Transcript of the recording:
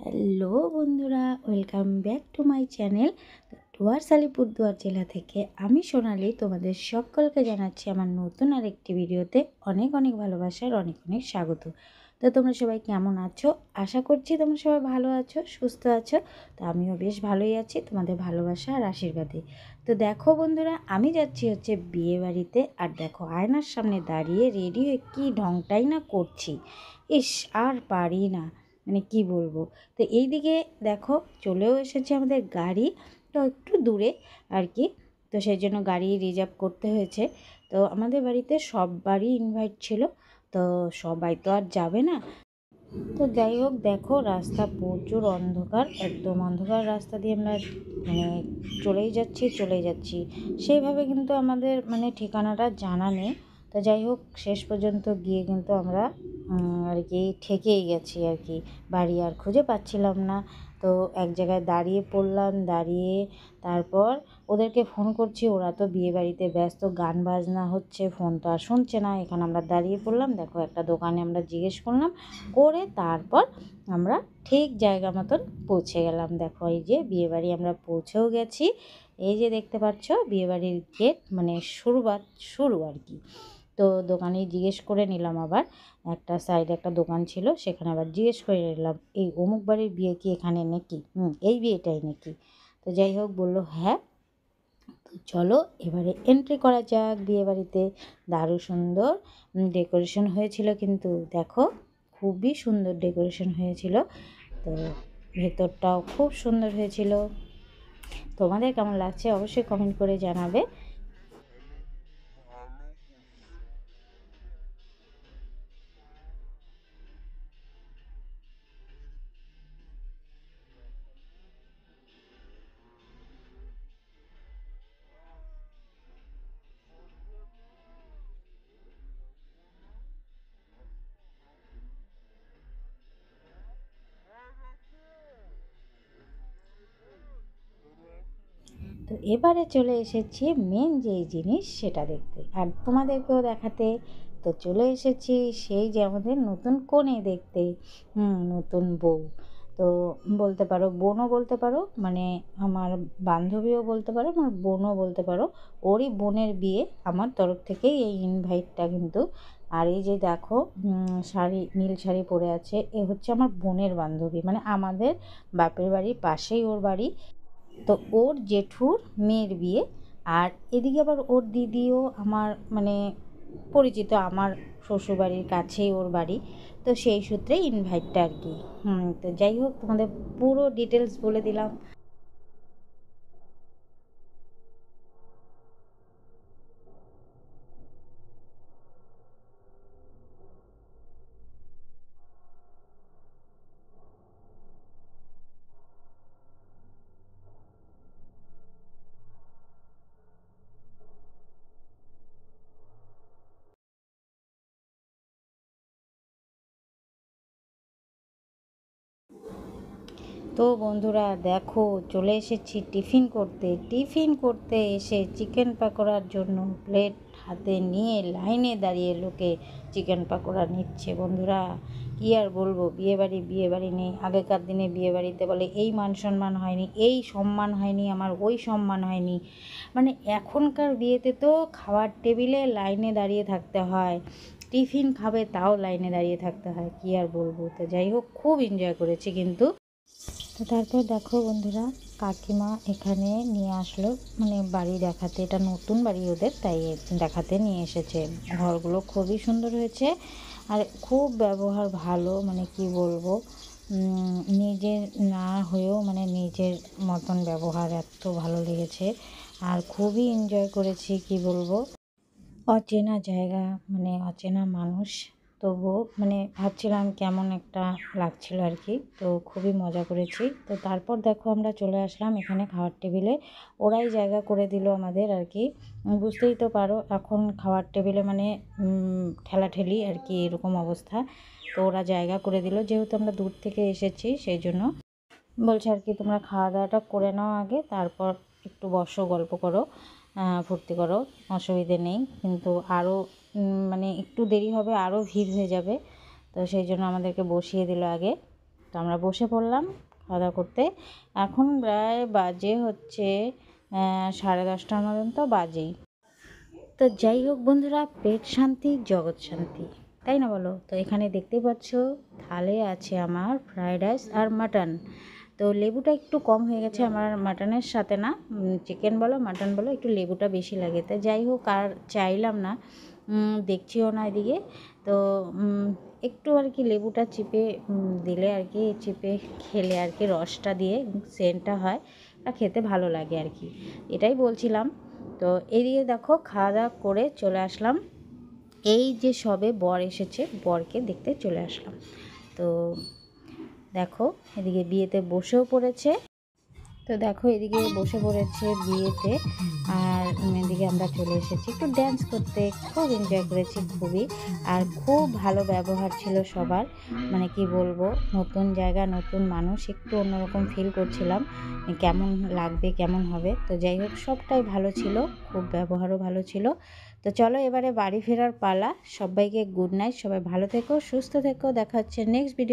Hello বন্ধুরা, welcome back to my channel. Dooars Alipurduar জেলা থেকে আমি সোনালি তোমাদের সকলকে জানাচ্ছি আমার নতুন আরেকটি ভিডিওতে অনেক অনেক ভালোবাসার অনেক অনেক স্বাগত। তো তোমরা সবাই কেমন আছো? আশা করছি তোমরা সবাই ভালো আছো, সুস্থ আছো। তো আমিও বেশ ভালোই আছি তোমাদের ভালোবাসা আর আশীর্বাদে। তো দেখো বন্ধুরা, আমি যাচ্ছি হচ্ছে বিয়ে বাড়িতে। আর দেখো আয়নার সামনে দাঁড়িয়ে রেডি হয়ে কী ঢংটাই না করছি। ইস, আর পারি না, মানে কি বলবো। তো এই দিকে দেখো চলেও এসেছে আমাদের গাড়ি, তো একটু দূরে আর কি। তো সেই জন্য গাড়ি রিজার্ভ করতে হয়েছে। তো আমাদের বাড়িতে সববারই ইনভাইট ছিল, তো সবাই তো আর যাবে না। তো যাই হোক, দেখো রাস্তা প্রচুর অন্ধকার, একদম অন্ধকার রাস্তা দিয়ে আমরা মানে চলেই যাচ্ছি। সেইভাবে কিন্তু আমাদের মানে ঠিকানাটা জানা নেই। তো যাই হোক, শেষ পর্যন্ত গিয়ে কিন্তু আমরা আর কি ঠেকেই গেছি আর কি। বাড়ি আর খুঁজে পাচ্ছিলাম না। তো এক জায়গায় দাঁড়িয়ে পড়লাম, দাঁড়িয়ে তারপর ওদেরকে ফোন করছি, ওরা তো বিয়ে বাড়িতে ব্যস্ত, গান বাজনা হচ্ছে, ফোন তো আর শুনছে না। এখানে আমরা দাঁড়িয়ে পড়লাম, দেখো একটা দোকানে আমরা জিজ্ঞেস করলাম, করে তারপর আমরা ঠিক জায়গা মতন পৌঁছে গেলাম। দেখো এই যে বিয়েবাড়ি আমরা পৌঁছেও গেছি। এই যে দেখতে পাচ্ছ বিয়েবাড়ির গেট, মানে শুরু আর কি। তো দোকানে জিজ্ঞেস করে নিলাম, আবার একটা সাইডে একটা দোকান ছিল, সেখানে আবার জিজ্ঞেস করে নিলাম এই অমুক বাড়ির বিয়ে কি এখানে নাকি, এই বিয়েটাই নাকি। তো যাই হোক বললো হ্যাঁ। তো চলো এবারে এন্ট্রি করা যাক বিয়ে বাড়িতে। দারুণ সুন্দর ডেকোরেশন হয়েছিল, কিন্তু দেখো খুবই সুন্দর ডেকোরেশন হয়েছিল। তো ভেতরটাও খুব সুন্দর হয়েছিল। তোমাদের কেমন লাগছে অবশ্যই কমেন্ট করে জানাবে। তো এবারে চলে এসেছি মেন যেই জিনিস সেটা দেখতে আর তোমাদেরকেও দেখাতে। তো চলে এসেছি সেই যে আমাদের নতুন কনে দেখতে, নতুন বউ। তো বলতে পারো বোনও বলতে পারো, মানে আমার বান্ধবীও বলতে পারো, আমার বোনও বলতে পারো। ওরই বোনের বিয়ে, আমার তরফ থেকেই এই ইনভাইটটা কিন্তু। আর এই যে দেখো শাড়ি, নীল শাড়ি পরে আছে, এ হচ্ছে আমার বোনের বান্ধবী, মানে আমাদের বাপের বাড়ির পাশেই ওর বাড়ি। তো ওর জেঠুর মেয়ের বিয়ে। আর এদিকে আবার ওর দিদিও আমার মানে পরিচিত, আমার শ্বশুরবাড়ির কাছেই ওর বাড়ি। তো সেই সূত্রেই ইনভাইটটা আর কি। তো যাই হোক, তোমাদের পুরো ডিটেলস বলে দিলাম। তো বন্ধুরা দেখো, চলে এসেছি টিফিন করতে এসে চিকেন পাকোড়ার জন্য প্লেট হাতে নিয়ে লাইনে দাঁড়িয়ে লোকে চিকেন পাকোড়া নিচ্ছে। বন্ধুরা কী আর বলবো, বিয়েবাড়ি নেই। আগেকার দিনে বিয়েবাড়িতে বলে এই মান সম্মান হয়নি, এই সম্মান হয়নি, আমার ওই সম্মান হয়নি। মানে এখনকার বিয়েতে তো খাওয়ার টেবিলে লাইনে দাঁড়িয়ে থাকতে হয়, টিফিন খাবে তাও লাইনে দাঁড়িয়ে থাকতে হয়, কী আর বলবো। তো যাই হোক, খুব এনজয় করেছি কিন্তু। তো তারপর দেখো বন্ধুরা, কাকিমা এখানে নিয়ে আসলো, মানে বাড়ি দেখাতে, এটা নতুন বাড়ি ওদের, তাই দেখাতে নিয়ে এসেছে। ঘরগুলো খুবই সুন্দর হয়েছে, আর খুব ব্যবহার ভালো, মানে কি বলবো, নিজের না হয়েও মানে নিজের মতন ব্যবহার, এত ভালো লেগেছে। আর খুবই এনজয় করেছি, কি বলবো। অচেনা জায়গা, মানে অচেনা মানুষ, তবুও মানে ভাবছিলাম কেমন একটা লাগছিল আর কি। তো খুবই মজা করেছি। তো তারপর দেখো আমরা চলে আসলাম এখানে খাওয়ার টেবিলে। ওরাই জায়গা করে দিল আমাদের আর কি। বুঝতেই তো পারো এখন খাওয়ার টেবিলে মানে ঠেলাঠেলি আর কি, এরকম অবস্থা। তো ওরা জায়গা করে দিল, যেহেতু আমরা দূর থেকে এসেছি সেই জন্য। বলছে আর কি তোমরা খাওয়া দাওয়াটা করে নাও আগে, তারপর একটু বসো, গল্প করো, ফুর্তি করো, অসুবিধে নেই। কিন্তু আরও মানে একটু দেরি হবে, আরও ভিড় হয়ে যাবে, তো সেই জন্য আমাদেরকে বসিয়ে দিল আগে। তো আমরা বসে পড়লাম খাওয়া দাওয়া করতে। এখন প্রায় বাজে হচ্ছে 10:30 মতন তো বাজেই। তো যাই হোক বন্ধুরা, পেট শান্তি জগৎ শান্তি, তাই না বলো? তো এখানে দেখতেই পাচ্ছ থালে আছে আমার ফ্রায়েড রাইস আর মাটন। তো লেবুটা একটু কম হয়ে গেছে আমার মাটনের সাথে, না চিকেন বলো মাটন বলো একটু লেবুটা বেশি লাগে। তো যাই হোক, আর চাইলাম না, দেখছিও না এদিকে। তো একটু আর কি লেবুটা চিপে দিলে আর কি, চিপে খেলে আর কি রসটা দিয়ে সেন্টটা হয়, আর খেতে ভালো লাগে আর কি, এটাই বলছিলাম। তো এদিকে দেখো খাওয়া দাওয়া করে চলে আসলাম, এই যে সবে বর এসেছে, বরকে দেখতে চলে আসলাম। তো দেখো এদিকে বিয়েতে বসেও পড়েছে। তো দেখো এদিকে বসে পড়েছে বিয়েতে, আর এদিকে আমরা চলে এসেছি একটু ড্যান্স করতে। খুব এনজয় করেছি খুবই, আর খুব ভালো ব্যবহার ছিল সবার। মানে কি বলবো, নতুন জায়গা নতুন মানুষ, একটু অন্যরকম ফিল করছিলাম কেমন লাগবে কেমন হবে। তো যাই হোক সবটাই ভালো ছিল, খুব ব্যবহারও ভালো ছিল। তো চলো এবারে বাড়ি ফেরার পালা। সবাইকে গুড নাইট, সবাই ভালো থেকো, সুস্থ থেকো, দেখা হচ্ছে নেক্সট ভিডিও।